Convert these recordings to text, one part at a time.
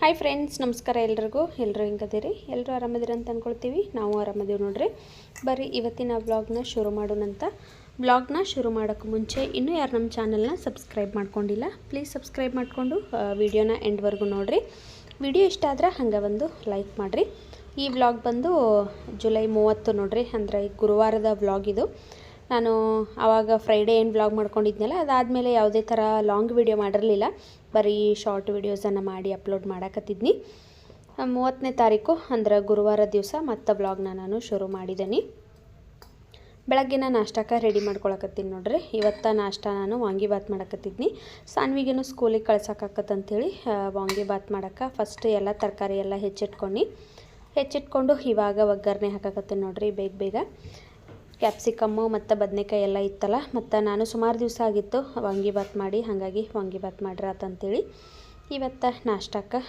Hi friends, ನಮಸ್ಕಾರ ಎಲ್ಲರಿಗೂ. ಎಲ್ಲರೂ ಹೆಂಗದಿರಿ? ಎಲ್ಲರೂ ಆರಾಮದಿರಿ ಅಂತ ಅಂದ್ಕೊಳ್ತೀವಿ. ನಾವು ಆರಾಮದೀವಿ ನೋಡ್ರಿ. ಬರ್ರಿ ಇವತ್ತಿನ ವ್ಲಾಗ್ನ ಶುರು ಮಾಡೋಣಂತ. ವ್ಲಾಗ್ನ ಶುರು ಮಾಡೋಕ್ಕೆ ಮುಂಚೆ ಇನ್ನೂ ಯಾರು ನಮ್ಮ ಚಾನಲ್ನ ಸಬ್ಸ್ಕ್ರೈಬ್ ಮಾಡ್ಕೊಂಡಿಲ್ಲ, ಪ್ಲೀಸ್ ಸಬ್ಸ್ಕ್ರೈಬ್ ಮಾಡಿಕೊಂಡು ವಿಡಿಯೋನ ಎಂಡ್ವರೆಗೂ ನೋಡಿರಿ. ವಿಡಿಯೋ ಇಷ್ಟ ಆದ್ರೆ ಹಂಗೆ ಒಂದು ಲೈಕ್ ಮಾಡಿರಿ. ಈ ವ್ಲಾಗ್ ಬಂದು ಜುಲೈ 30 ನೋಡ್ರಿ, ಅಂದರೆ ಗುರುವಾರದ ವ್ಲಾಗ್ ಇದು. ನಾನು ಆವಾಗ ಫ್ರೈಡೇ ಏನು ವ್ಲಾಗ್ ಮಾಡ್ಕೊಂಡಿದ್ನಲ್ಲ, ಅದಾದಮೇಲೆ ಯಾವುದೇ ಥರ ಲಾಂಗ್ ವಿಡಿಯೋ ಮಾಡಿರಲಿಲ್ಲ, ಬರೀ ಶಾರ್ಟ್ ವಿಡಿಯೋಸನ್ನು ಮಾಡಿ ಅಪ್ಲೋಡ್ ಮಾಡಕತ್ತಿದ್ನಿ. 30ನೇ ತಾರೀಕು ಅಂದ್ರೆ ಗುರುವಾರ ದಿವಸ ಮತ್ತೆ ವ್ಲಾಗ್ನ ನಾನು ಶುರು ಮಾಡಿದ್ದೀನಿ. ಬೆಳಗ್ಗಿನ ನಾಷ್ಟಕ್ಕೆ ರೆಡಿ ಮಾಡ್ಕೊಳಕತ್ತೀನಿ ನೋಡ್ರಿ. ಇವತ್ತು ನಾಷ್ಟ ನಾನು ವಾಂಗಿಬಾತ್ ಮಾಡಕತ್ತಿದ್ನಿ. ಸಾನ್ವಿಗೇನು ಸ್ಕೂಲಿಗೆ ಕಳ್ಸೋಕ್ಕಾಕತ್ತಂತೇಳಿ ವಾಂಗಿಬಾತ್ ಮಾಡೋಕ್ಕೆ ಫಸ್ಟ್ ಎಲ್ಲ ತರಕಾರಿ ಎಲ್ಲ ಹೆಚ್ಚಿಟ್ಕೊಂಡು ಇವಾಗ ಒಗ್ಗರಣೆ ಹಾಕಕತ್ತೀನಿ ನೋಡ್ರಿ. ಬೇಗ ಕ್ಯಾಪ್ಸಿಕಮ್ಮು ಮತ್ತು ಬದನೆಕಾಯಿ ಎಲ್ಲ ಇತ್ತಲ್ಲ, ಮತ್ತು ನಾನು ಸುಮಾರು ದಿವಸ ಆಗಿತ್ತು ವಾಂಗಿಬಾತ್ ಮಾಡಿ, ಹಾಗಾಗಿ ವಾಂಗಿಬಾತ್ ಮಾಡಿರಾತಂತೇಳಿ ಇವತ್ತು ನಾಷ್ಟಕ್ಕೆ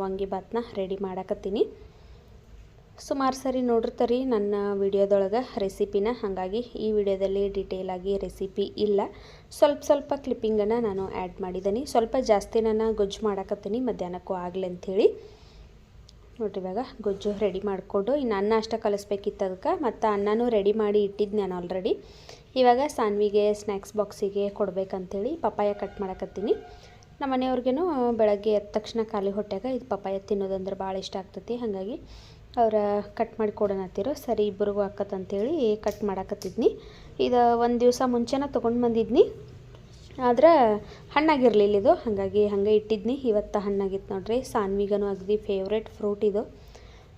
ವಾಂಗಿಬಾತ್ನ ರೆಡಿ ಮಾಡಕತ್ತೀನಿ. ಸುಮಾರು ಸರಿ ನೋಡಿರ್ತೀರಿ ನನ್ನ ವಿಡಿಯೋದೊಳಗೆ ರೆಸಿಪಿನ, ಹಾಗಾಗಿ ಈ ವಿಡಿಯೋದಲ್ಲಿ ಡೀಟೇಲಾಗಿ ರೆಸಿಪಿ ಇಲ್ಲ, ಸ್ವಲ್ಪ ಕ್ಲಿಪ್ಪಿಂಗನ್ನು ನಾನು ಆ್ಯಡ್ ಮಾಡಿದ್ದೀನಿ. ಸ್ವಲ್ಪ ಜಾಸ್ತಿ ನಾನು ಗೊಜ್ಜು ಮಾಡಕತ್ತೀನಿ ಮಧ್ಯಾಹ್ನಕ್ಕೂ ಆಗಲಿ ಅಂಥೇಳಿ. ನೋಡಿರಿ, ಇವಾಗ ಗೊಜ್ಜು ರೆಡಿ ಮಾಡಿಕೊಂಡು ಇನ್ನು ಅನ್ನ ಅಷ್ಟ ಕಲಿಸ್ಬೇಕಿತ್ತು ಅದಕ್ಕೆ, ಮತ್ತು ಅನ್ನನೂ ರೆಡಿ ಮಾಡಿ ಇಟ್ಟಿದ್ದು ನಾನು ಆಲ್ರೆಡಿ. ಇವಾಗ ಸಾನ್ವಿಗೆ ಸ್ನ್ಯಾಕ್ಸ್ ಬಾಕ್ಸಿಗೆ ಕೊಡಬೇಕಂತೇಳಿ ಪಪ್ಪಾಯ ಕಟ್ ಮಾಡಕತ್ತೀನಿ. ನಮ್ಮ ಮನೆಯವ್ರಿಗೇನು ಬೆಳಗ್ಗೆ ಎದ್ದ ತಕ್ಷಣ ಖಾಲಿ ಹೊಟ್ಟೆಗ ಇದು ಪಪ್ಪಾಯ ತಿನ್ನೋದಂದ್ರೆ ಭಾಳ ಇಷ್ಟ ಆಗ್ತೈತಿ, ಹಾಗಾಗಿ ಅವ್ರು ಕಟ್ ಮಾಡಿ ಕೊಡೋಣತ್ತಿರೋ. ಸರಿ ಇಬ್ಬರಿಗೂ ಆಕತ್ತಂತೇಳಿ ಕಟ್ ಮಾಡಕತ್ತಿದ್ನಿ. ಇದು ಒಂದು ದಿವಸ ಮುಂಚೆನೇ ತೊಗೊಂಡು ಬಂದಿದ್ನಿ, ಆದ್ರೆ ಹಣ್ಣಾಗಿರಲಿಲ್ಲ ಇದು, ಹಾಗಾಗಿ ಹಾಗೆ ಇಟ್ಟಿದ್ನಿ. ಇವತ್ತು ಹಣ್ಣಾಗಿತ್ತು ನೋಡ್ರಿ. ಸಾನ್ವಿಗನು ಅಗದಿ ಫೇವ್ರೇಟ್ ಫ್ರೂಟ್ ಇದು,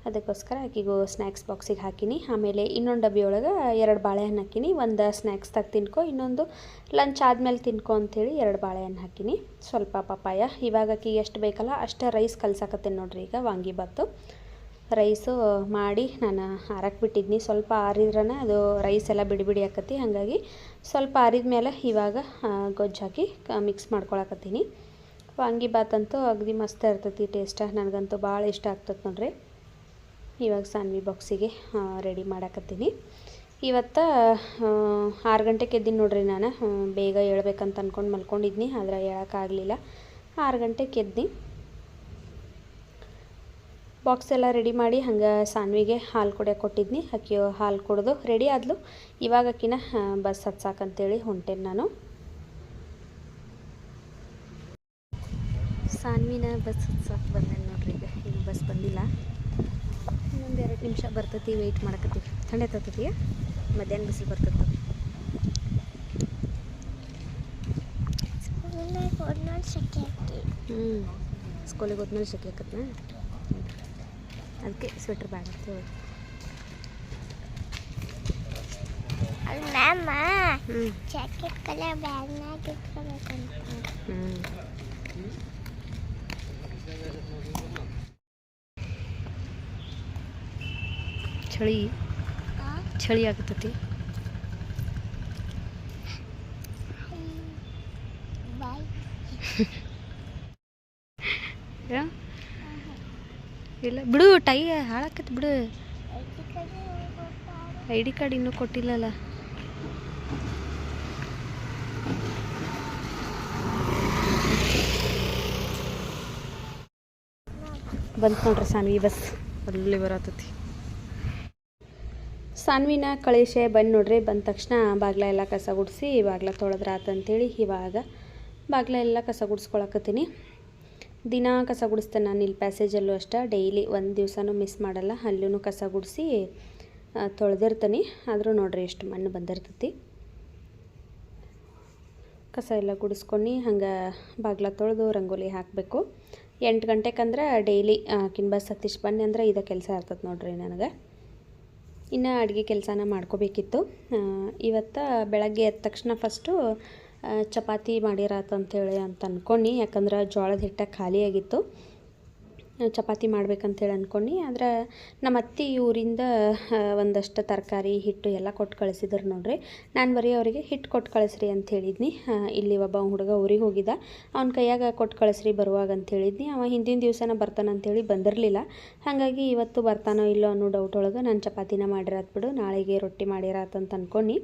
ಅದಕ್ಕೋಸ್ಕರ ಆಕಿಗೂ ಸ್ನ್ಯಾಕ್ಸ್ ಬಾಕ್ಸಿಗೆ ಹಾಕಿನಿ. ಆಮೇಲೆ ಇನ್ನೊಂದು ಡಬ್ಬಿಯೊಳಗೆ 2 ಬಾಳೆಹಣ್ಣು ಹಾಕಿನಿ. ಒಂದು ಸ್ನ್ಯಾಕ್ಸ್ದಾಗ ತಿನ್ಕೊ, ಇನ್ನೊಂದು ಲಂಚ್ ಆದಮೇಲೆ ತಿನ್ಕೊ ಅಂಥೇಳಿ 2 ಬಾಳೆಹಣ್ಣು ಹಾಕಿನಿ. ಸ್ವಲ್ಪ ಪಪ್ಪಾಯ. ಇವಾಗ ಆಕಿಗೆ ಎಷ್ಟು ಬೇಕಲ್ಲ ಅಷ್ಟೇ ರೈಸ್ ಕಲ್ಸಾಕತ್ತೀನಿ ನೋಡ್ರಿ. ಈಗ ವಾಂಗಿಬಾತು ರೈಸು ಮಾಡಿ ನಾನು ಹಾರಕ್ಕೆ ಬಿಟ್ಟಿದ್ನಿ. ಸ್ವಲ್ಪ ಆರಿದ್ರನ ಅದು ರೈಸ್ ಎಲ್ಲ ಬಿಡಿ ಆಕತಿ, ಹಾಗಾಗಿ ಸ್ವಲ್ಪ ಆರಿದ ಮೇಲೆ ಇವಾಗ ಗೊಜ್ಜು ಹಾಕಿ ಮಿಕ್ಸ್ ಮಾಡ್ಕೊಳಕತ್ತೀನಿ. ವಾಂಗಿಬಾತ್ ಅಂತೂ ಅಗದಿ ಮಸ್ತ್ ಇರ್ತೈತಿ ಟೇಸ್ಟ್, ನನಗಂತೂ ಭಾಳ ಇಷ್ಟ ಆಗ್ತದೆ ನೋಡ್ರಿ. ಇವಾಗ ಸಾನ್ವಿ ಬಾಕ್ಸಿಗೆ ರೆಡಿ ಮಾಡಕತ್ತೀನಿ. ಇವತ್ತು 6 ಗಂಟೆಗೆ ಎದ್ದೀನಿ ನೋಡ್ರಿ. ನಾನು ಬೇಗ ಹೇಳ್ಬೇಕಂತ ಅಂದ್ಕೊಂಡು ಮಲ್ಕೊಂಡಿದ್ನಿ, ಆದರೆ ಹೇಳೋಕ್ಕಾಗಲಿಲ್ಲ. 6 ಗಂಟೆಗೆ ಎದ್ದಿ ಬಾಕ್ಸ್ ಎಲ್ಲ ರೆಡಿ ಮಾಡಿ ಹಂಗೆ ಸಾನ್ವಿಗೆ ಹಾಲು ಕುಡಿಯೋಕೆ ಕೊಟ್ಟಿದ್ನಿ. ಆಕಿ ಹಾಲು ಕುಡಿದು ರೆಡಿ ಆದ್ಲು. ಇವಾಗ ಆಕಿನ ಬಸ್ ಹತ್ಸಾಕಂತೇಳಿ ಹೊಂಟೇನೆ ನಾನು. ಸಾನ್ವಿನ ಬಸ್ ಹತ್ಸಕ್ಕೆ ಬಂದೇನೆ ನೋಡ್ರಿ. ಈಗ ಬಸ್ ಬಂದಿಲ್ಲ, ಇನ್ನೊಂದು 2 ನಿಮಿಷ ಬರ್ತೈತಿ, ವೆಯ್ಟ್ ಮಾಡಕತ್ತೀವಿ. ಥಂಡೆ ತರ್ತೈತಿ, ಮಧ್ಯಾಹ್ನ ಬಿಸಿಲು ಬರ್ತೈತಿ. ಸ್ಕೂಲಿಗೆ ಹೋದ್ಮೇಲೆ ಸೆಕೆ ಆಕತ್ನಾ, ಅದಕ್ಕೆ ಸ್ವೆಟ್ರ್ ಬ್ಯಾಗ್ ಆಗ್ತೇವೆ. ಜಾಕೆಟ್ ಕಲರ್ ಬ್ಯಾಗ್ನಾಗ ಇಟ್ಕೋಬೇಕಂತ. ಚಳಿ ಆಗ್ತೈತಿ. ಇಲ್ಲ ಬಿಡು, ಟೈ ಹಾಳಾಕತಿ ಬಿಡು. ID ಕಾರ್ಡ್ ಇನ್ನೂ ಕೊಟ್ಟಿಲ್ಲಲ್ಲ. ಬಂತು ನೋಡ್ರಿ ಸಾನ್ವಿ ಬಸ್, ಅಲ್ಲಿ ಬರತೈತಿ. ಸಾನ್ವಿನ ಕಳಿಸೆ ಬಂದು ನೋಡ್ರಿ. ಬಂದ ತಕ್ಷಣ ಬಾಗ್ಲ ಎಲ್ಲ ಕಸ ಗುಡಿಸಿ ಬಾಗ್ಲ ತೊಳೆದ್ರಾತಂತೇಳಿ ಇವಾಗ ಬಾಗ್ಲ ಎಲ್ಲ ಕಸ ಗುಡಿಸ್ಕೊಳಕತ್ತೀನಿ. ದಿನ ಕಸ ಗುಡಿಸ್ತೇನೆ ನಾನು ಇಲ್ಲಿ ಪ್ಯಾಸೇಜಲ್ಲೂ ಅಷ್ಟೇ. ಡೈಲಿ ಒಂದು ದಿವಸನೂ ಮಿಸ್ ಮಾಡಲ್ಲ, ಅಲ್ಲೂ ಕಸ ಗುಡಿಸಿ ತೊಳೆದಿರ್ತೀನಿ. ಆದರೂ ನೋಡ್ರಿ ಎಷ್ಟು ಮಣ್ಣು ಬಂದಿರ್ತೈತಿ. ಕಸ ಎಲ್ಲ ಗುಡಿಸ್ಕೊಂಡು ಹಂಗೆ ಬಾಗ್ಲ ತೊಳೆದು ರಂಗೋಲಿ ಹಾಕಬೇಕು. 8 ಗಂಟೆಗಂದ್ರೆ ಡೈಲಿ ಆಕಿನ ಬಸ್ ಹತ್ತಿಸಿ ಬನ್ನಿ ಅಂದ್ರೆ ಇದು ಕೆಲಸ ಇರ್ತದೆ ನೋಡ್ರಿ ನನಗೆ. ಇನ್ನು ಅಡುಗೆ ಕೆಲಸನ ಮಾಡ್ಕೋಬೇಕಿತ್ತು. ಇವತ್ತು ಬೆಳಗ್ಗೆ ಎದ್ದ ತಕ್ಷಣ ಫಸ್ಟು ಚಪಾತಿ ಮಾಡಿರಾತಂತೇಳಿ ಅಂತ ಅಂದ್ಕೊಂಡು, ಯಾಕಂದ್ರೆ ಜೋಳದ ಹಿಟ್ಟ ಖಾಲಿಯಾಗಿತ್ತು. ಚಪಾತಿ ಮಾಡ್ಬೇಕಂತೇಳಿ ಅಂದ್ಕೊಂಡು, ಆದರೆ ನಮ್ಮ ಅತ್ತೆ ಊರಿಂದ ಒಂದಷ್ಟು ತರಕಾರಿ ಹಿಟ್ಟು ಎಲ್ಲ ಕೊಟ್ಟು ಕಳಿಸಿದ್ರು ನೋಡ್ರಿ. ನಾನು ಬರೀ ಅವರಿಗೆ ಹಿಟ್ಟು ಕೊಟ್ಟು ಕಳಿಸ್ರಿ ಅಂತ ಹೇಳಿದ್ನಿ. ಇಲ್ಲಿ ಒಬ್ಬ ಹುಡುಗ ಊರಿಗೆ ಹೋಗಿದ್ದ, ಅವ್ನ ಕೈಯಾಗ ಕೊಟ್ಟು ಕಳಿಸ್ರಿ ಬರುವಾಗ ಅಂತ ಹೇಳಿದ್ನಿ. ಅವ ಹಿಂದಿನ ದಿವಸನ ಬರ್ತಾನಂತೇಳಿ ಬಂದಿರಲಿಲ್ಲ, ಹಾಗಾಗಿ ಇವತ್ತು ಬರ್ತಾನೋ ಇಲ್ಲೋ ಅನ್ನೋ ಡೌಟ್ ಒಳಗೆ ನಾನು ಚಪಾತಿನ ಮಾಡಿರಾತ್ ಬಿಡು, ನಾಳೆಗೆ ರೊಟ್ಟಿ ಮಾಡಿರಾತಂತ ಅಂದ್ಕೊಂಡು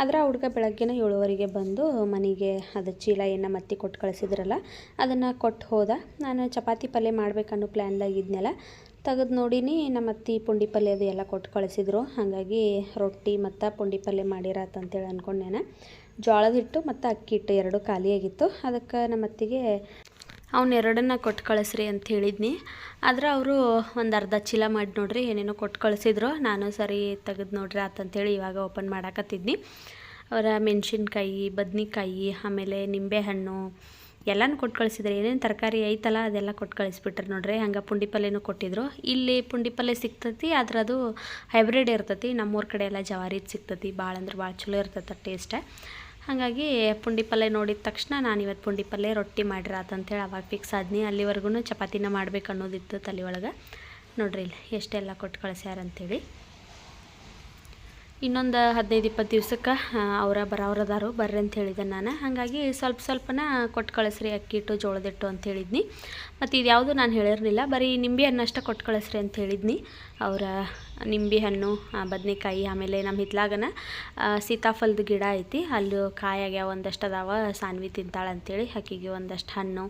ಆದರೆ ಆ ಹುಡುಗ ಬೆಳಗ್ಗೆನೇ 7:15ಗೆ ಬಂದು ಮನೆಗೆ ಅದು ಚೀಲ ಏನು ಮತ್ತೆ ಕೊಟ್ಟು ಕಳಿಸಿದ್ರಲ್ಲ ಅದನ್ನು ಕೊಟ್ಟು ಹೋದ. ನಾನು ಚಪಾತಿ ಪಲ್ಯ ಮಾಡ್ಬೇಕನ್ನೋ ಪ್ಲ್ಯಾನ್ದಾಗಿದ್ನಲ್ಲ, ತೆಗೆದು ನೋಡಿನಿ ನಮ್ಮ ಅತ್ತೆ ಪುಂಡಿ ಪಲ್ಯ ಅದು ಎಲ್ಲ ಕೊಟ್ಟು ಕಳಿಸಿದ್ರು. ಹಾಗಾಗಿ ರೊಟ್ಟಿ ಮತ್ತು ಪುಂಡಿ ಪಲ್ಯ ಮಾಡಿರಾತಂತೇಳಿ ಅಂದ್ಕೊಂಡೇನೆ. ಜೋಳದ ಹಿಟ್ಟು ಮತ್ತು ಅಕ್ಕಿ ಹಿಟ್ಟು ಎರಡೂ ಖಾಲಿಯಾಗಿತ್ತು. ಅದಕ್ಕೆ ನಮ್ಮ ಅತ್ತಿಗೆ ಅವನ್ನೆರಡನ್ನ ಕೊಟ್ಟು ಕಳಿಸ್ರಿ ಅಂತ ಹೇಳಿದ್ನಿ. ಆದ್ರೆ ಅವರು ಒಂದು ಅರ್ಧ ಚೀಲ ಮಾಡಿ ನೋಡ್ರಿ ಏನೇನೋ ಕೊಟ್ಟು ಕಳಿಸಿದ್ರು. ನಾನು ಸರಿ ತೆಗೆದು ನೋಡ್ರಿ ಆತಂತೇಳಿ ಇವಾಗ ಓಪನ್ ಮಾಡಾಕತ್ತಿದ್ನಿ. ಅವರ ಮೆಣಸಿನ್ಕಾಯಿ, ಬದ್ನಿಕಾಯಿ, ಆಮೇಲೆ ನಿಂಬೆಹಣ್ಣು ಎಲ್ಲನೂ ಕೊಟ್ಟು ಕಳಿಸಿದ್ರು. ಏನೇನು ತರಕಾರಿ ಐತಲ್ಲ ಅದೆಲ್ಲ ಕೊಟ್ಟು ಕಳಿಸ್ಬಿಟ್ರೆ ನೋಡ್ರಿ. ಹಂಗೆ ಪುಂಡಿ ಪಲ್ಯನೂ ಕೊಟ್ಟಿದ್ರು. ಇಲ್ಲಿ ಪುಂಡಿ ಪಲ್ಯ ಸಿಗ್ತತಿ, ಆದ್ರೆ ಅದು ಹೈಬ್ರಿಡ್ ಇರ್ತತಿ. ನಮ್ಮೂರ ಕಡೆ ಎಲ್ಲ ಜವಾರಿದು ಸಿಗ್ತತಿ. ಭಾಳ ಅಂದ್ರೆ ಭಾಳ ಚಲೋ ಇರ್ತದೆ ಟೇಸ್ಟ್. ಹಾಗಾಗಿ ಪುಂಡಿ ಪಲ್ಯ ನೋಡಿದ ತಕ್ಷಣ ನಾನು ಇವತ್ತು ಪುಂಡಿ ಪಲ್ಯ ರೊಟ್ಟಿ ಮಾಡಿರಾತಂತೇಳಿ ಅವಾಗ ಫಿಕ್ಸ್ ಆದ್ನಿ. ಅಲ್ಲಿವರೆಗೂ ಚಪಾತಿನ ಮಾಡ್ಬೇಕು ಅನ್ನೋದಿತ್ತು ತಲೆ ಒಳಗೆ. ನೋಡ್ರಿ ಇಲ್ಲಿ ಎಷ್ಟೆಲ್ಲ ಕೊಟ್ಟು ಕಳಿಸ್ಯಾರಂತೇಳಿ. ಇನ್ನೊಂದು 15-20 ದಿವ್ಸಕ್ಕೆ ಅವರ ಬರೋರದಾರು ಬರ್ರಿ ಅಂತ ಹೇಳಿದ್ದೆ ನಾನು. ಹಾಗಾಗಿ ಸ್ವಲ್ಪನ ಕೊಟ್ಟು ಕಳಿಸ್ರಿ ಅಕ್ಕಿ ಹಿಟ್ಟು, ಜೋಳದ ಹಿಟ್ಟು ಅಂತ ಹೇಳಿದ್ನಿ. ಮತ್ತು ಇದು ಯಾವುದು ನಾನು ಹೇಳಿರಲಿಲ್ಲ, ಬರೀ ನಿಂಬೆ ಹಣ್ಣು ಅಷ್ಟೇ ಕೊಟ್ಟು ಕಳಿಸ್ರಿ ಅಂತ ಹೇಳಿದ್ನಿ. ಅವರ ನಿಂಬೆ ಹಣ್ಣು, ಬದನೆಕಾಯಿ, ಆಮೇಲೆ ನಮ್ಮ ಹಿತ್ಲಾಗನ ಸೀತಾಫಲದ ಗಿಡ ಐತಿ, ಅಲ್ಲಿ ಕಾಯಾಗ್ಯಾವ ಒಂದಷ್ಟು ಅದಾವ, ಸಾನ್ವಿ ತಿಂತಾಳೆ ಅಂಥೇಳಿ ಆಕಿಗೆ ಒಂದಷ್ಟು ಹಣ್ಣು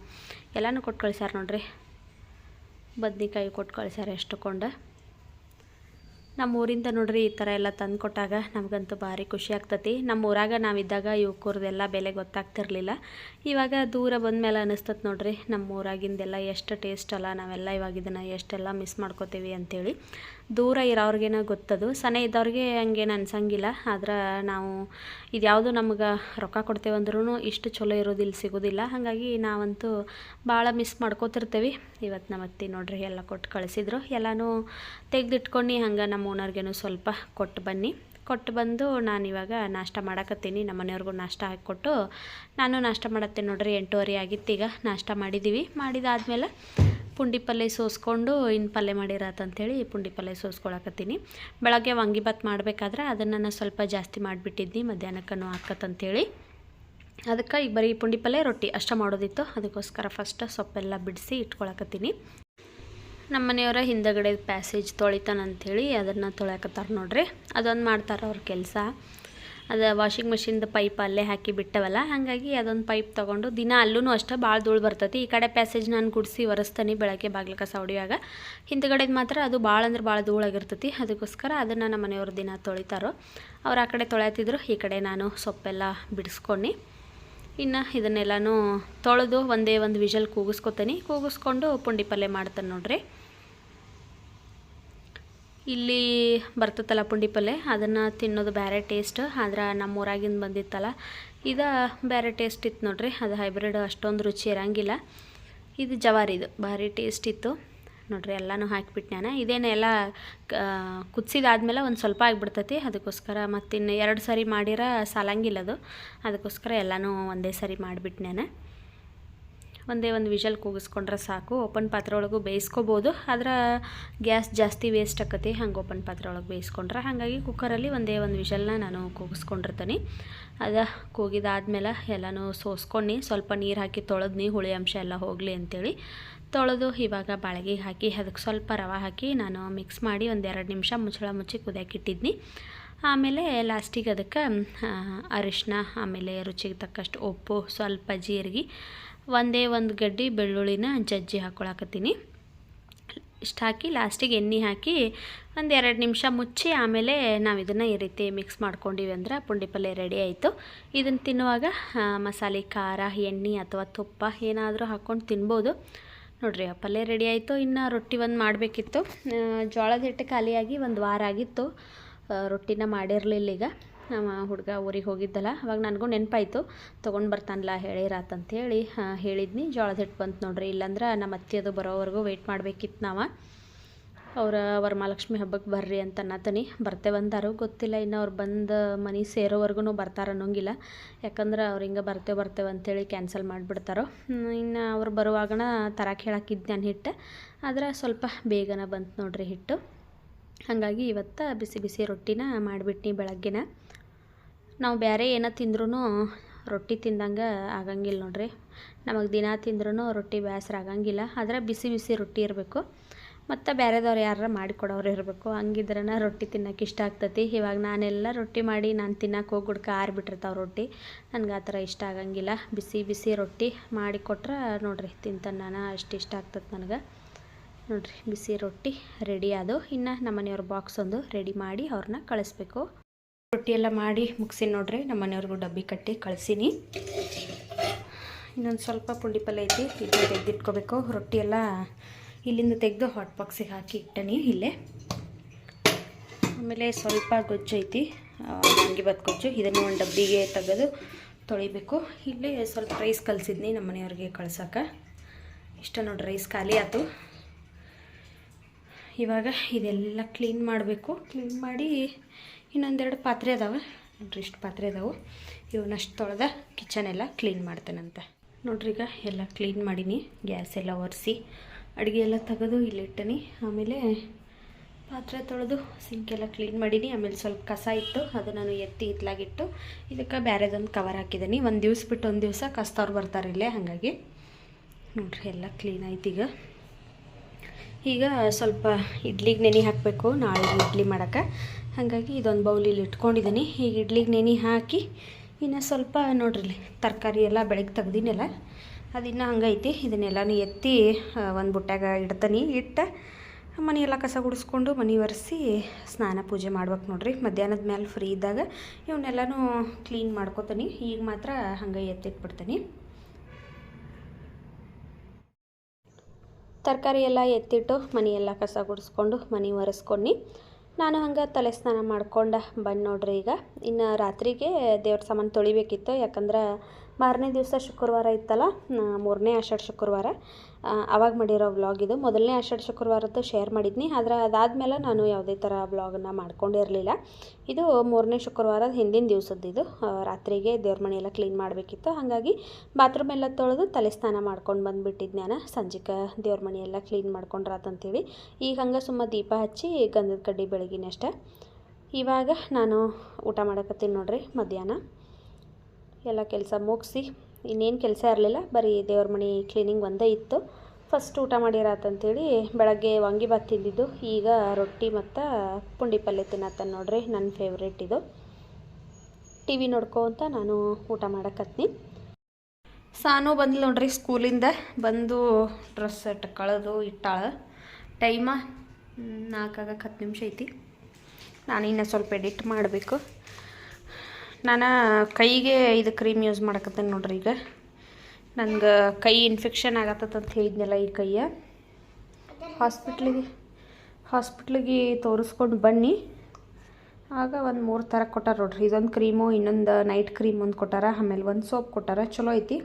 ಎಲ್ಲನೂ ಕೊಟ್ಟು ಕಳಿಸ್ಯಾರ ನೋಡ್ರಿ. ಬದನೆಕಾಯಿ ಕೊಟ್ಟು ಕಳಿಸ್ಯಾರ ಎಷ್ಟುಕೊಂಡು. ನಮ್ಮ ಊರಿಂದ ನೋಡ್ರಿ ಈ ಥರ ಎಲ್ಲ ತಂದು ಕೊಟ್ಟಾಗ ನಮಗಂತೂ ಭಾರಿ ಖುಷಿ ಆಗ್ತತಿ. ನಮ್ಮ ಊರಾಗ ನಾವಿದ್ದಾಗ ಇವಕ್ಕೂರ್ದೆಲ್ಲ ಬೆಲೆ ಗೊತ್ತಾಗ್ತಿರ್ಲಿಲ್ಲ. ಇವಾಗ ದೂರ ಬಂದಮೇಲೆ ಅನಿಸ್ತದೆ ನೋಡ್ರಿ ನಮ್ಮ ಊರಾಗಿಂದೆಲ್ಲ ಎಷ್ಟು ಟೇಸ್ಟ್ ಅಲ್ಲ. ನಾವೆಲ್ಲ ಇವಾಗ ಇದನ್ನು ಎಷ್ಟೆಲ್ಲ ಮಿಸ್ ಮಾಡ್ಕೋತೀವಿ ಅಂಥೇಳಿ. ದೂರ ಇರೋರ್ಗೇನೋ ಗೊತ್ತದು, ಸನ ಇದ್ದವ್ರಿಗೆ ಹಂಗೇನು ಅನ್ಸಂಗಿಲ್ಲ. ಆದ್ರೆ ನಾವು ಇದು ಯಾವುದು ನಮ್ಗೆ ರೊಕ್ಕ ಕೊಡ್ತೇವಂದ್ರೂ ಇಷ್ಟು ಚಲೋ ಇರೋದಿಲ್ಲ, ಸಿಗೋದಿಲ್ಲ. ಹಾಗಾಗಿ ನಾವಂತೂ ಭಾಳ ಮಿಸ್ ಮಾಡ್ಕೋತಿರ್ತೀವಿ. ಇವತ್ತು ನಮ್ಮ ಅತ್ತೆ ನೋಡ್ರಿ ಎಲ್ಲ ಕೊಟ್ಟು ಕಳಿಸಿದ್ರು. ಎಲ್ಲನೂ ತೆಗೆದಿಟ್ಕೊಂಡು ಹಂಗೆ ನಮ್ಮ ಓನರ್ಗೇನು ಸ್ವಲ್ಪ ಕೊಟ್ಟು ಬಂದು ನಾನಿವಾಗ ನಾಷ್ಟ ಮಾಡಕತ್ತೀನಿ. ನಮ್ಮ ಮನೆಯವ್ರಿಗೂ ನಾಷ್ಟ ಹಾಕಿಕೊಟ್ಟು ನಾನು ನಾಷ್ಟ ಮಾಡತ್ತೇನೆ ನೋಡ್ರಿ. 8:30 ಆಗಿತ್ತು. ಈಗ ನಾಷ್ಟ ಮಾಡಿದ್ದೀವಿ. ಮಾಡಿದಾದ್ಮೇಲೆ ಪುಂಡಿ ಪಲ್ಯ ಸೋಸ್ಕೊಂಡು ಇನ್ನು ಪಲ್ಯ ಮಾಡಿರತ್ತಂಥೇಳಿ ಪುಂಡಿ ಪಲ್ಯ ಸೋಸ್ಕೊಳಕತ್ತೀನಿ. ಬೆಳಗ್ಗೆ ವಾಂಗಿಬಾತ್ ಮಾಡಬೇಕಾದ್ರೆ ಅದನ್ನು ನಾನು ಸ್ವಲ್ಪ ಜಾಸ್ತಿ ಮಾಡಿಬಿಟ್ಟಿದ್ನಿ, ಮಧ್ಯಾಹ್ನಕ್ಕೂ ಹಾಕತ್ತಂಥೇಳಿ. ಅದಕ್ಕೆ ಈಗ ಬರೀ ಪುಂಡಿ ಪಲ್ಯ ರೊಟ್ಟಿ ಅಷ್ಟ ಮಾಡೋದಿತ್ತು. ಅದಕ್ಕೋಸ್ಕರ ಫಸ್ಟ್ ಸೊಪ್ಪೆಲ್ಲ ಬಿಡಿಸಿ ಇಟ್ಕೊಳಕತ್ತೀನಿ. ನಮ್ಮ ಮನೆಯವರ ಹಿಂದಗಡೆ ಪ್ಯಾಸೇಜ್ ತೊಳಿತಾನಂಥೇಳಿ ಅದನ್ನು ತೊಳ್ಯಾಕತ್ತಾರೆ ನೋಡ್ರಿ. ಅದೊಂದು ಮಾಡ್ತಾರೆ ಅವ್ರ ಕೆಲಸ. ಅದು ವಾಷಿಂಗ್ ಮಿಷಿನ್ದು ಪೈಪ್ ಅಲ್ಲೇ ಹಾಕಿ ಬಿಟ್ಟವಲ್ಲ, ಹಾಗಾಗಿ ಅದೊಂದು ಪೈಪ್ ತೊಗೊಂಡು ದಿನ ಅಲ್ಲೂ ಅಷ್ಟೇ ಭಾಳ ಧೂಳು ಬರ್ತೈತಿ. ಈ ಕಡೆ ಪ್ಯಾಸೇಜ್ ನಾನು ಗುಡಿಸಿ ಒರೆಸ್ತಾನೆ ಬೆಳಗ್ಗೆ ಬಾಗಿಲು ಕಸ ಹೊಡಿಯುವಾಗ. ಹಿಂದ್ಗಡೆದು ಮಾತ್ರ ಅದು ಭಾಳ ಅಂದ್ರೆ ಭಾಳ ಧೂಳಾಗಿರ್ತೈತಿ. ಅದಕ್ಕೋಸ್ಕರ ಅದನ್ನು ನಮ್ಮ ಮನೆಯವ್ರ ದಿನ ತೊಳಿತಾರೋ. ಅವ್ರು ಆ ಕಡೆ ತೊಳ್ಯಾತಿದ್ರು, ಈ ಕಡೆ ನಾನು ಸೊಪ್ಪೆಲ್ಲ ಬಿಡಿಸ್ಕೊಂಡು ಇನ್ನು ಇದನ್ನೆಲ್ಲನೂ ತೊಳೆದು ಒಂದೇ ಒಂದು ವಿಷಲ್ ಕೂಗಿಸ್ಕೊಂಡು ಪುಂಡಿ ಪಲ್ಯ ಮಾಡ್ತಾನೆ ನೋಡ್ರಿ. ಇಲ್ಲಿ ಬರ್ತೈತಲ್ಲ ಪುಂಡಿ ಪಲ್ಯ, ಅದನ್ನು ತಿನ್ನೋದು ಬೇರೆ ಟೇಸ್ಟ್. ಆದ್ರೆ ನಮ್ಮ ಊರಾಗಿಂದ ಬಂದಿತ್ತಲ್ಲ ಇದು ಬೇರೆ ಟೇಸ್ಟ್ ಇತ್ತು ನೋಡ್ರಿ. ಅದು ಹೈಬ್ರಿಡ್ ಅಷ್ಟೊಂದು ರುಚಿ ಇರೋಂಗಿಲ್ಲ. ಇದು ಜವಾರಿದು ಭಾರಿ ಟೇಸ್ಟ್ ಇತ್ತು ನೋಡ್ರಿ. ಎಲ್ಲನೂ ಹಾಕಿಬಿಟ್ಟು ನಾನು ಇದೇನೆಲ್ಲ ಕುದಿಸಿದಾದ್ಮೇಲೆ ಒಂದು ಸ್ವಲ್ಪ ಆಗಿಬಿಡ್ತೈತಿ. ಅದಕ್ಕೋಸ್ಕರ ಮತ್ತಿನ್ನು 2 ಸರಿ ಮಾಡಿರ ಸಾಲಂಗಿಲ್ಲ ಅದು. ಅದಕ್ಕೋಸ್ಕರ ಎಲ್ಲನೂ ಒಂದೇ ಸರಿ ಮಾಡಿಬಿಟ್ಟು ನಾನು ಒಂದೇ ಒಂದು ವಿಷಲ್ ಕೂಗಿಸ್ಕೊಂಡ್ರೆ ಸಾಕು. ಓಪನ್ ಪಾತ್ರೆ ಒಳಗೂ ಬೇಯಿಸ್ಕೋಬೋದು, ಆದ್ರೆ ಗ್ಯಾಸ್ ಜಾಸ್ತಿ ವೇಸ್ಟ್ ಆಕತಿ ಹಂಗೆ ಓಪನ್ ಪಾತ್ರೆ ಒಳಗೆ ಬೇಯಿಸ್ಕೊಂಡ್ರೆ. ಹಾಗಾಗಿ ಕುಕ್ಕರಲ್ಲಿ ಒಂದೇ ಒಂದು ವಿಷಲ್ನ ನಾನು ಕೂಗಿಸ್ಕೊಂಡಿರ್ತೀನಿ. ಅದು ಕೂಗಿದಾದ್ಮೇಲೆ ಎಲ್ಲನೂ ಸೋಸ್ಕೊಂಡು ಸ್ವಲ್ಪ ನೀರು ಹಾಕಿ ತೊಳೆದ್ನಿ, ಹುಳಿ ಅಂಶ ಎಲ್ಲ ಹೋಗಲಿ ಅಂಥೇಳಿ ತೊಳೆದು ಇವಾಗ ಬಾಳಿಗೆಗೆ ಹಾಕಿ ಅದಕ್ಕೆ ಸ್ವಲ್ಪ ರವೆ ಹಾಕಿ ನಾನು ಮಿಕ್ಸ್ ಮಾಡಿ ಒಂದು 2 ನಿಮಿಷ ಮುಚ್ಚಳ ಮುಚ್ಚಿ ಕುದಿಯಾಕಿಟ್ಟಿದ್ನಿ. ಆಮೇಲೆ ಲಾಸ್ಟಿಗೆ ಅದಕ್ಕೆ ಅರಿಶಿನ, ಆಮೇಲೆ ರುಚಿಗೆ ತಕ್ಕಷ್ಟು ಉಪ್ಪು, ಸ್ವಲ್ಪ ಜೀರಿಗೆ, ಒಂದೇ ಒಂದು ಗಡ್ಡೆ ಬೆಳ್ಳುಳ್ಳಿನ ಜಜ್ಜಿ ಹಾಕ್ಕೊಳಕತ್ತೀನಿ. ಇಷ್ಟು ಹಾಕಿ ಲಾಸ್ಟಿಗೆ ಎಣ್ಣೆ ಹಾಕಿ ಒಂದು 2 ನಿಮಿಷ ಮುಚ್ಚಿ ಆಮೇಲೆ ನಾವು ಇದನ್ನು ಈ ರೀತಿ ಮಿಕ್ಸ್ ಮಾಡ್ಕೊಂಡಿವಿ ಅಂದ್ರೆ ಪುಂಡಿ ಪಲ್ಯ ರೆಡಿ ಆಯಿತು. ಇದನ್ನು ತಿನ್ನುವಾಗ ಮಸಾಲೆ, ಖಾರ, ಎಣ್ಣೆ ಅಥವಾ ತುಪ್ಪ ಏನಾದರೂ ಹಾಕ್ಕೊಂಡು ತಿನ್ಬೋದು ನೋಡ್ರಿ. ಆ ಪಲ್ಯ ರೆಡಿ ಆಯಿತು. ಇನ್ನು ರೊಟ್ಟಿ ಒಂದು ಮಾಡಬೇಕಿತ್ತು. ಜೋಳದ ಹಿಟ್ಟು ಖಾಲಿಯಾಗಿ 1 ವಾರ ಆಗಿತ್ತು. ರೊಟ್ಟಿನ ಮಾಡಿರಲಿಲ್ಲ. ಈಗ ನಮ್ಮ ಹುಡುಗ ಊರಿಗೆ ಹೋಗಿದ್ದಲ್ಲ, ಅವಾಗ ನನಗೂ ನೆನಪಾಯಿತು ತೊಗೊಂಡು ಬರ್ತಾನಲ್ಲ ಹೇಳಿರಾತಂಥೇಳಿ ಹೇಳಿದ್ನಿ. ಜೋಳದ ಹಿಟ್ಟು ಬಂತು ನೋಡ್ರಿ. ಇಲ್ಲಾಂದ್ರೆ ನಮ್ಮ ಅತ್ತೆಯದು ಬರೋವರೆಗೂ ವೆಯ್ಟ್ ಮಾಡಬೇಕಿತ್ತು ನಾವು. ವರಮಹಾಲಕ್ಷ್ಮಿ ಹಬ್ಬಕ್ಕೆ ಬರ್ರಿ ಅಂತ ಅನ್ನತೀನಿ. ಬರ್ತೇವಂತಾರು ಗೊತ್ತಿಲ್ಲ. ಇನ್ನು ಅವ್ರು ಬಂದು ಮನೆ ಸೇರೋವರೆಗೂ ಬರ್ತಾರೆ ಅನ್ನೋಂಗಿಲ್ಲ. ಯಾಕಂದ್ರೆ ಅವ್ರು ಹಿಂಗೆ ಬರ್ತೇವೆ ಅಂತೇಳಿ ಕ್ಯಾನ್ಸಲ್ ಮಾಡಿಬಿಡ್ತಾರೋ. ಇನ್ನು ಅವ್ರು ಬರುವಾಗಣ ತರಕ್ಕೆ ಹೇಳಕ್ಕಿದ್ದು ನಾನು ಹಿಟ್ಟು, ಆದರೆ ಸ್ವಲ್ಪ ಬೇಗನೆ ಬಂತು ನೋಡ್ರಿ ಹಿಟ್ಟು. ಹಾಗಾಗಿ ಇವತ್ತು ಬಿಸಿ ಬಿಸಿ ರೊಟ್ಟಿನ ಮಾಡಿಬಿಟ್ನಿ ಬೆಳಗ್ಗೆನ. ನಾವು ಬೇರೆ ಏನೋ ತಿಂದ್ರೂ ರೊಟ್ಟಿ ತಿಂದಂಗೆ ಆಗಂಗಿಲ್ಲ ನೋಡ್ರಿ. ನಮಗೆ ದಿನ ತಿಂದ್ರೂ ರೊಟ್ಟಿ ಬೇಸರ ಆಗಂಗಿಲ್ಲ. ಆದರೆ ಬಿಸಿ ಬಿಸಿ ರೊಟ್ಟಿ ಇರಬೇಕು. ಮತ್ತು ಬೇರೆದವ್ರು ಯಾರು ಮಾಡಿಕೊಡೋರು ಇರಬೇಕು, ಹಂಗಿದ್ರನ ರೊಟ್ಟಿ ತಿನ್ನೋಕೆ ಇಷ್ಟ ಆಗ್ತೈತಿ. ಇವಾಗ ನಾನೆಲ್ಲ ರೊಟ್ಟಿ ಮಾಡಿ ನಾನು ತಿನ್ನೋಕೆ ಹೋಗ್ಬಿಡ್ಕೆ ಆರಿಬಿಟ್ಟಿರ್ತಾವೆ ರೊಟ್ಟಿ. ನನಗೆ ಆ ಥರ ಇಷ್ಟ ಆಗಂಗಿಲ್ಲ. ಬಿಸಿ ಬಿಸಿ ರೊಟ್ಟಿ ಮಾಡಿ ಕೊಟ್ರೆ ನೋಡಿರಿ ತಿಂತಾನೆ ನಾನು, ಅಷ್ಟು ಇಷ್ಟ ಆಗ್ತದೆ ನನಗೆ. ನೋಡಿರಿ ಬಿಸಿ ರೊಟ್ಟಿ ರೆಡಿ ಅದು. ಇನ್ನು ನಮ್ಮ ಮನೆಯವ್ರ ಬಾಕ್ಸ್ ಒಂದು ರೆಡಿ ಮಾಡಿ ಅವ್ರನ್ನ ಕಳಿಸ್ಬೇಕು. ರೊಟ್ಟಿ ಎಲ್ಲ ಮಾಡಿ ಮುಗಿಸಿನಿ ನೋಡ್ರಿ, ನಮ್ಮ ಮನೆಯವ್ರಿಗೂ ಡಬ್ಬಿ ಕಟ್ಟಿ ಕಳಿಸೀನಿ. ಇನ್ನೊಂದು ಸ್ವಲ್ಪ ಪುಂಡಿ ಪಲ್ಯ ಐತಿ, ಇದನ್ನ ತೆಗೆದಿಟ್ಕೋಬೇಕು. ರೊಟ್ಟಿ ಎಲ್ಲ ಇಲ್ಲಿಂದ ತೆಗೆದು ಹಾಟ್ ಬಾಕ್ಸಿಗೆ ಹಾಕಿ ಇಟ್ಟನಿ ಇಲ್ಲೇ. ಆಮೇಲೆ ಸ್ವಲ್ಪ ಗೊಜ್ಜು ಐತಿ, ವಾಂಗಿಬಾತ್ ಗೊಜ್ಜು, ಇದನ್ನು ಒಂದು ಡಬ್ಬಿಗೆ ತೆಗೆದು ತೊಳಿಬೇಕು. ಇಲ್ಲಿ ಸ್ವಲ್ಪ ರೈಸ್ ಕಲಿಸಿದ್ನಿ ನಮ್ಮ ಮನೆಯವ್ರಿಗೆ ಕಳ್ಸೋಕೆ. ಇಷ್ಟ ನೋಡ್ರಿ, ರೈಸ್ ಖಾಲಿ ಆಯ್ತು. ಇವಾಗ ಇದೆಲ್ಲ ಕ್ಲೀನ್ ಮಾಡಬೇಕು. ಕ್ಲೀನ್ ಮಾಡಿ ಇನ್ನೊಂದೆರಡು ಪಾತ್ರೆ ಅದಾವೆ ನೋಡ್ರಿ, ಇಷ್ಟು ಪಾತ್ರೆ ಅದಾವೆ. ಇವನ್ನಷ್ಟು ತೊಳೆದ ಕಿಚನ್ ಎಲ್ಲ ಕ್ಲೀನ್ ಮಾಡ್ತೇನಂತೆ. ನೋಡ್ರಿ ಈಗ ಎಲ್ಲ ಕ್ಲೀನ್ ಮಾಡೀನಿ, ಗ್ಯಾಸ್ ಎಲ್ಲ ಒರೆಸಿ ಅಡುಗೆ ಎಲ್ಲ ತೆಗೆದು ಇಲ್ಲಿಟ್ಟನಿ. ಆಮೇಲೆ ಪಾತ್ರೆ ತೊಳೆದು ಸಿಂಕೆಲ್ಲ ಕ್ಲೀನ್ ಮಾಡೀನಿ. ಆಮೇಲೆ ಸ್ವಲ್ಪ ಕಸ ಇತ್ತು, ಅದು ನಾನು ಎತ್ತಿ ಇತ್ಲಾಗಿಟ್ಟು ಇದಕ್ಕೆ ಬೇರೆದೊಂದು ಕವರ್ ಹಾಕಿದ್ದೀನಿ. ಒಂದು ದಿವ್ಸ ಬಿಟ್ಟು ಒಂದು ದಿವಸ ಕಸ್ತವ್ರು ಬರ್ತಾರೆ ಇಲ್ಲೇ, ಹಾಗಾಗಿ ನೋಡ್ರಿ ಎಲ್ಲ ಕ್ಲೀನ್ ಆಯ್ತು. ಈಗ ಸ್ವಲ್ಪ ಇಡ್ಲಿಗೆ ನೆನೆ ಹಾಕಬೇಕು, ನಾಳೆ ಇಡ್ಲಿ ಮಾಡೋಕ್ಕೆ. ಹಾಗಾಗಿ ಇದೊಂದು ಬೌಲಿಲ್ಲಿ ಇಟ್ಕೊಂಡಿದ್ದೀನಿ. ಈಗ ಇಡ್ಲಿಗೆ ನೆನೆ ಹಾಕಿ ಇನ್ನು ಸ್ವಲ್ಪ ನೋಡ್ರಿ ತರಕಾರಿ ಎಲ್ಲ ಬೆಳಗ್ಗೆ ತೆಗ್ದಿನಲ್ಲ, ಅದಿನ್ನೂ ಹಂಗೈತಿ. ಇದನ್ನೆಲ್ಲನೂ ಎತ್ತಿ ಒಂದು ಬುಟ್ಟಾಗ ಇಡ್ತೀನಿ. ಇಟ್ಟು ಮನೆಯೆಲ್ಲ ಕಸ ಗುಡಿಸ್ಕೊಂಡು ಮನೆ ಒರೆಸಿ ಸ್ನಾನ ಪೂಜೆ ಮಾಡ್ಬೇಕು ನೋಡ್ರಿ. ಮಧ್ಯಾಹ್ನದ ಮೇಲೆ ಫ್ರೀ ಇದ್ದಾಗ ಇವನ್ನೆಲ್ಲನೂ ಕ್ಲೀನ್ ಮಾಡ್ಕೊತೀನಿ. ಈಗ ಮಾತ್ರ ಹಂಗೆ ಎತ್ತಿಟ್ಬಿಡ್ತೀನಿ. ತರಕಾರಿ ಎಲ್ಲ ಎತ್ತಿಟ್ಟು ಮನೆಯೆಲ್ಲ ಕಸ ಗುಡಿಸ್ಕೊಂಡು ಮನೆ ಒರೆಸ್ಕೊಂಡು ನಾನು ಹಂಗೆ ತಲೆ ಸ್ನಾನ ಮಾಡ್ಕೊಂಡು ಬಂದು ನೋಡ್ರಿ. ಈಗ ಇನ್ನು ರಾತ್ರಿಗೆ ದೇವ್ರ ಸಾಮಾನು ತೊಳಿಬೇಕಿತ್ತು, ಯಾಕಂದ್ರೆ ಮಾರನೇ ದಿವಸ ಶುಕ್ರವಾರ ಇತ್ತಲ್ಲ, 3ನೇ ಆಷಾಢ ಶುಕ್ರವಾರ, ಆವಾಗ ಮಾಡಿರೋ ವ್ಲಾಗ್ ಇದು. ಮೊದಲನೇ ಆಷಾಢ ಶುಕ್ರವಾರದ್ದು ಶೇರ್ ಮಾಡಿದ್ನಿ, ಆದರೆ ಅದಾದಮೇಲೆ ನಾನು ಯಾವುದೇ ಥರ ವ್ಲಾಗನ್ನು ಮಾಡ್ಕೊಂಡಿರಲಿಲ್ಲ. ಇದು 3ನೇ ಶುಕ್ರವಾರದ ಹಿಂದಿನ ದಿವಸದ್ದು. ರಾತ್ರಿಗೆ ದೇವ್ರ ಮನೆಯೆಲ್ಲ ಕ್ಲೀನ್ ಮಾಡಬೇಕಿತ್ತು, ಹಾಗಾಗಿ ಬಾತ್ರೂಮ್ ಎಲ್ಲ ತೊಳೆದು ತಲೆ ಸ್ನಾನ ಮಾಡ್ಕೊಂಡು ಬಂದುಬಿಟ್ಟಿದ್ದು ನಾನು. ಸಂಜೆಗೆ ದೇವ್ರ ಮನೆಯೆಲ್ಲ ಕ್ಲೀನ್ ಮಾಡ್ಕೊಂಡ್ರಾತಂತೇಳಿ ಈಗ ಹಂಗೆ ಸುಮ್ಮ ದೀಪ ಹಚ್ಚಿ ಗಂಧದ ಕಡ್ಡಿ ಬೆಳಗಿನ ಅಷ್ಟೇ. ಇವಾಗ ನಾನು ಊಟ ಮಾಡಕತ್ತೀನಿ ನೋಡ್ರಿ. ಮಧ್ಯಾಹ್ನ ಎಲ್ಲ ಕೆಲಸ ಮುಗಿಸಿ ಇನ್ನೇನು ಕೆಲಸ ಇರಲಿಲ್ಲ, ಬರೀ ದೇವ್ರ ಮನೆ ಕ್ಲೀನಿಂಗ್ ಒಂದೇ ಇತ್ತು. ಫಸ್ಟ್ ಊಟ ಮಾಡಿರಾತಂತೇಳಿ ಬೆಳಗ್ಗೆ ವಾಂಗಿಬಾತ್ ತಿಂದಿದ್ದು, ಈಗ ರೊಟ್ಟಿ ಮತ್ತು ಪುಂಡಿ ಪಲ್ಯ ತಿನ್ನತ್ತೇನೆ ನೋಡ್ರಿ. ನನ್ನ ಫೇವ್ರೇಟ್ ಇದು. ಟಿ ವಿ ನೋಡ್ಕೊತ ನಾನು ಊಟ ಮಾಡಕತ್ತೀನಿ. ಸಾನು ಬಂದ್ಲು ನೋಡ್ರಿ ಸ್ಕೂಲಿಂದ, ಬಂದು ಡ್ರೆಸ್ ಸೆಟ್ ಕಳೆದು ಇಟ್ಟಾಳ. ಟೈಮ 4:10 ನಿಮಿಷ ಐತಿ. ನಾನು ಇನ್ನು ಸ್ವಲ್ಪ ಎಡಿಟ್ ಮಾಡಬೇಕು. ನಾನು ಕೈಗೆ ಇದು ಕ್ರೀಮ್ ಯೂಸ್ ಮಾಡಕತ್ತೇನೆ ನೋಡ್ರಿ. ಈಗ ನನಗೆ ಕೈ ಇನ್ಫೆಕ್ಷನ್ ಆಗತ್ತಂತ ಹೇಳಿದ್ನಲ್ಲ, ಈ ಕೈಯ ಹಾಸ್ಪಿಟ್ಲಿಗೆ ತೋರಿಸ್ಕೊಂಡು ಬನ್ನಿ. ಆಗ ಒಂದು 3 ಥರ ಕೊಟ್ಟಾರ ನೋಡ್ರಿ. ಇದೊಂದು ಕ್ರೀಮು, ಇನ್ನೊಂದು ನೈಟ್ ಕ್ರೀಮ್ ಒಂದು ಕೊಟ್ಟಾರ, ಆಮೇಲೆ ಒಂದು ಸೋಪ್ ಕೊಟ್ಟಾರ. ಚಲೋ ಐತಿ.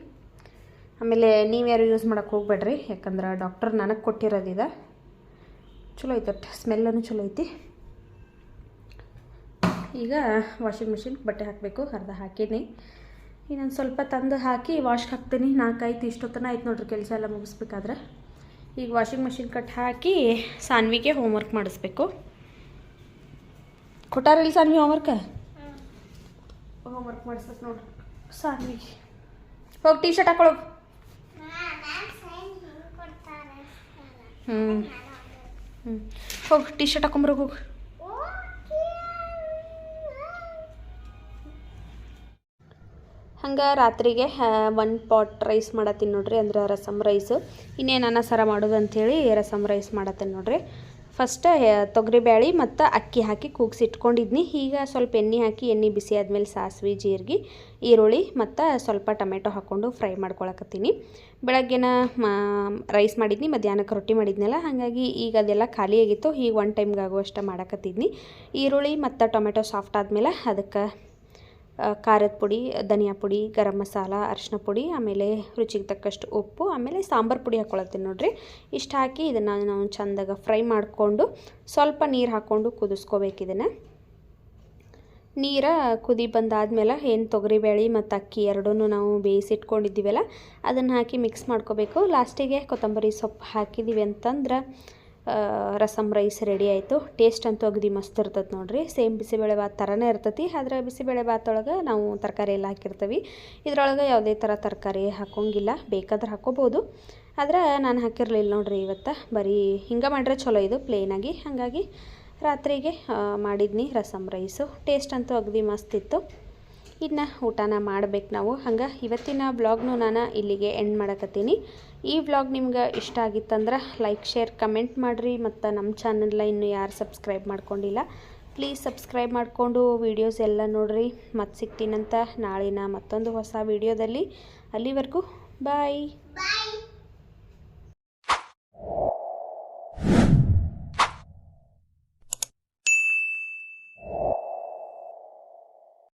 ಆಮೇಲೆ ನೀವು ಯಾರು ಯೂಸ್ ಮಾಡೋಕ್ಕೆ ಹೋಗ್ಬೇಡ್ರಿ, ಯಾಕಂದ್ರೆ ಡಾಕ್ಟರ್ ನನಗೆ ಕೊಟ್ಟಿರೋದಿದೆ. ಚಲೋ ಐತೆ, ಸ್ಮೆಲ್ಲೂ ಚಲೋ ಐತಿ. ಈಗ ವಾಷಿಂಗ್ ಮಿಷಿನ್ ಬಟ್ಟೆ ಹಾಕಬೇಕು, ಅರ್ಧ ಹಾಕೀನಿ. ಇನ್ನೊಂದು ಸ್ವಲ್ಪ ತಂದು ಹಾಕಿ ವಾಶ್ಗೆ ಹಾಕ್ತೀನಿ. 4 ಆಯ್ತು, ಇಷ್ಟೊತ್ತನ ಆಯ್ತು ನೋಡ್ರಿ ಕೆಲಸ ಎಲ್ಲ ಮುಗಿಸ್ಬೇಕಾದ್ರೆ. ಈಗ ವಾಷಿಂಗ್ ಮಿಷಿನ್ ಕಟ್ ಹಾಕಿ ಸಾನ್ವಿಗೆ ಹೋಮ್ವರ್ಕ್ ಮಾಡಿಸ್ಬೇಕು. ಕೊಟ್ಟಾರಿಲ್ಲ ಸಾನ್ವಿ ಹೋಮ್ವರ್ಕ್ ಮಾಡಿಸ್ಬೇಕು ನೋಡ್ರಿ ಸಾನ್ವಿಗೆ. ಹೋಗಿ ಟೀ ಶರ್ಟ್ ಹಾಕೊಳ್ಳೋದು. ಹೋಗಿ ಟೀ ಶರ್ಟ್ ಹಾಕೊಂಬರೋಗಿ ಹೋಗಿ. ಹಂಗೆ ರಾತ್ರಿಗೆ 1 ಪಾಟ್ ರೈಸ್ ಮಾಡತ್ತೀನಿ ನೋಡ್ರಿ, ಅಂದ್ರೆ ರಸಮ್ ರೈಸು. ಇನ್ನೇನು ಅನ್ನ ಸಾರ ಮಾಡೋದು ಅಂಥೇಳಿ ರಸಮ್ ರೈಸ್ ಮಾಡತ್ತೀನಿ ನೋಡ್ರಿ. ಫಸ್ಟ್ ತೊಗರಿಬೇಳೆ ಮತ್ತು ಅಕ್ಕಿ ಹಾಕಿ ಕೂಗಿಸಿ ಇಟ್ಕೊಂಡಿದ್ನಿ. ಈಗ ಸ್ವಲ್ಪ ಎಣ್ಣೆ ಹಾಕಿ, ಎಣ್ಣೆ ಬಿಸಿ ಆದಮೇಲೆ ಸಾಸಿವೆ, ಜೀರಿಗೆ, ಈರುಳ್ಳಿ ಮತ್ತು ಸ್ವಲ್ಪ ಟೊಮೆಟೊ ಹಾಕ್ಕೊಂಡು ಫ್ರೈ ಮಾಡ್ಕೊಳಕತ್ತೀನಿ. ಬೆಳಗ್ಗೆನ ರೈಸ್ ಮಾಡಿದ್ನಿ, ಮಧ್ಯಾಹ್ನಕ್ಕೆ ರೊಟ್ಟಿ ಮಾಡಿದ್ನಲ್ಲ, ಹಾಗಾಗಿ ಈಗ ಅದೆಲ್ಲ ಖಾಲಿ ಆಗಿತ್ತು. ಈಗ 1 ಟೈಮ್ಗೆ ಆಗುವಷ್ಟು ಮಾಡಕತ್ತಿದ್ನಿ. ಈರುಳ್ಳಿ ಮತ್ತು ಟೊಮೆಟೊ ಸಾಫ್ಟ್ ಆದಮೇಲೆ ಅದಕ್ಕೆ ಖಾರದ ಪುಡಿ, ಧನಿಯಾ ಪುಡಿ, ಗರಂ ಮಸಾಲ, ಅರಿಶಿನ ಪುಡಿ, ಆಮೇಲೆ ರುಚಿಗೆ ತಕ್ಕಷ್ಟು ಉಪ್ಪು, ಆಮೇಲೆ ಸಾಂಬಾರು ಪುಡಿ ಹಾಕ್ಕೊಳತ್ತೀನಿ ನೋಡ್ರಿ. ಇಷ್ಟು ಹಾಕಿ ಇದನ್ನು ನಾವು ಚೆಂದಾಗ ಫ್ರೈ ಮಾಡಿಕೊಂಡು ಸ್ವಲ್ಪ ನೀರು ಹಾಕ್ಕೊಂಡು ಕುದಿಸ್ಕೋಬೇಕು. ಇದನ್ನು ನೀರು ಕುದಿ ಬಂದಾದ್ಮೇಲೆ ಏನು ತೊಗರಿಬೇಳೆ ಮತ್ತು ಅಕ್ಕಿ ಎರಡೂ ನಾವು ಬೇಯಿಸಿಟ್ಕೊಂಡಿದ್ದೀವಲ್ಲ, ಅದನ್ನು ಹಾಕಿ ಮಿಕ್ಸ್ ಮಾಡ್ಕೋಬೇಕು. ಲಾಸ್ಟಿಗೆ ಕೊತ್ತಂಬರಿ ಸೊಪ್ಪು ಹಾಕಿದ್ದೀವಿ ಅಂತಂದ್ರೆ ರಸಮ್ ರೈಸ್ ರೆಡಿ ಆಯಿತು. ಟೇಸ್ಟ್ ಅಂತೂ ಅಗದಿ ಮಸ್ತ್ ಇರ್ತದೆ ನೋಡ್ರಿ. ಸೇಮ್ ಬಿಸಿಬೇಳೆ ಭಾತ್ ಥರನೇ ಇರ್ತೈತಿ, ಆದರೆ ಬಿಸಿಬೇಳೆ ಭಾತೊಳಗೆ ನಾವು ತರಕಾರಿ ಎಲ್ಲ ಹಾಕಿರ್ತೀವಿ. ಇದ್ರೊಳಗೆ ಯಾವುದೇ ಥರ ತರಕಾರಿ ಹಾಕೋಂಗಿಲ್ಲ, ಬೇಕಾದ್ರೆ ಹಾಕೋಬೋದು. ಆದ್ರೆ ನಾನು ಹಾಕಿರಲಿಲ್ಲ ನೋಡ್ರಿ ಇವತ್ತು. ಬರೀ ಹಿಂಗೆ ಮಾಡ್ರೆ ಚಲೋ ಇದು ಪ್ಲೇನಾಗಿ. ಹಾಗಾಗಿ ರಾತ್ರಿಗೆ ಮಾಡಿದ್ನಿ ರಸಮ್ ರೈಸು. ಟೇಸ್ಟ್ ಅಂತೂ ಅಗದಿ ಮಸ್ತ್ ಇತ್ತು. ಇನ್ನು ಊಟನ ಮಾಡ್ಬೇಕು ನಾವು. ಹಂಗೆ ಇವತ್ತಿನ ವ್ಲಾಗ್ನು ನಾನು ಇಲ್ಲಿಗೆ ಎಂಡ್ ಮಾಡಕತ್ತೀನಿ. ಈ ವ್ಲಾಗ್ ನಿಮ್ಗೆ ಇಷ್ಟ ಆಗಿತ್ತಂದ್ರೆ ಲೈಕ್ ಶೇರ್ ಕಮೆಂಟ್ ಮಾಡಿರಿ. ಮತ್ತು ನಮ್ಮ ಚಾನಲ್ನ ಇನ್ನೂ ಯಾರು ಸಬ್ಸ್ಕ್ರೈಬ್ ಮಾಡ್ಕೊಂಡಿಲ್ಲ ಪ್ಲೀಸ್ ಸಬ್ಸ್ಕ್ರೈಬ್ ಮಾಡಿಕೊಂಡು ವೀಡಿಯೋಸ್ ಎಲ್ಲ ನೋಡಿರಿ. ಮತ್ತು ಸಿಗ್ತೀನಂತ ನಾಳಿನ ಮತ್ತೊಂದು ಹೊಸ ವೀಡಿಯೋದಲ್ಲಿ. ಅಲ್ಲಿವರೆಗೂ ಬಾಯ್.